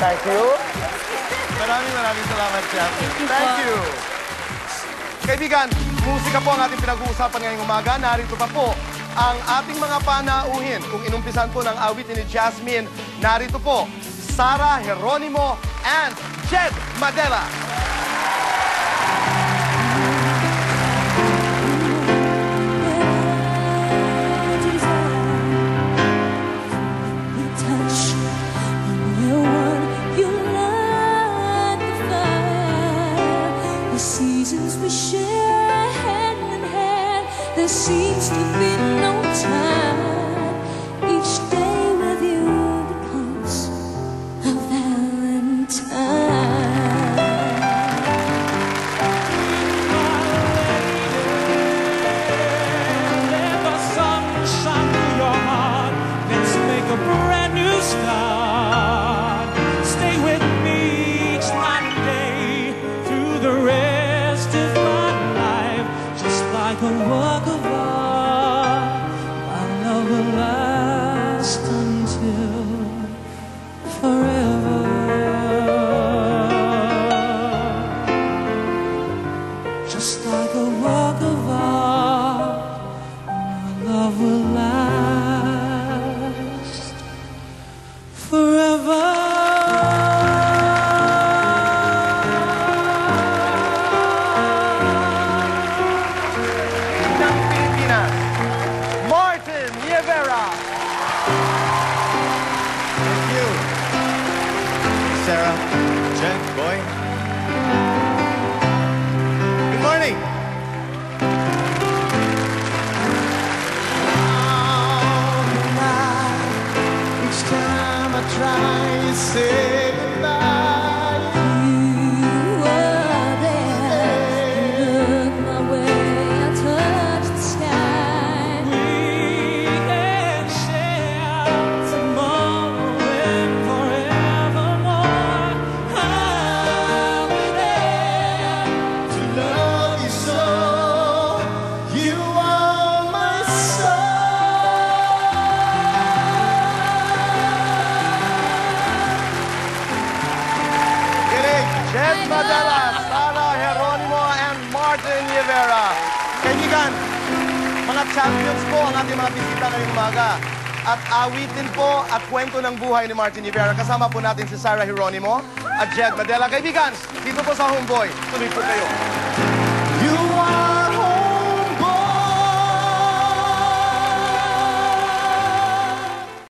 Thank you. Maraming salamat, champion. Thank you. Kaibigan, musika po ang ating pinag-uusapan ngayong umaga. Narito pa po ang ating mga panauhin. Kung inumpisan po ng awitin ni Jasmine, narito po, Sarah Geronimo and Jed Madela. We share hand in hand. There seems to be no time. Each day with you becomes a Valentine. Let the sun shine through your heart. Let's make a brand new start. Stay with me each night and day through the rest of my life, just like a work of art. My love will last until forever. Just like a work of art, my love will last forever. Martin Rivera. Thank you. Sarah, Jen, Boy. Good morning. Each time I try to say goodbye, You were there. You looked my way. I touched the sky. We can share tomorrow and forevermore. I'll be there. to love you so. You are my soul. Kidding. Jed Madela, Sarah Geronimo, and Martin Rivera. Kaibigan, mga champions po ang ating mga bisita ngayong umaga. At awitin po at kwento ng buhay ni Martin Rivera. Kasama po natin si Sarah Geronimo at Jed Madela. Kaibigan, dito po sa Homeboy. Tuloy po kayo.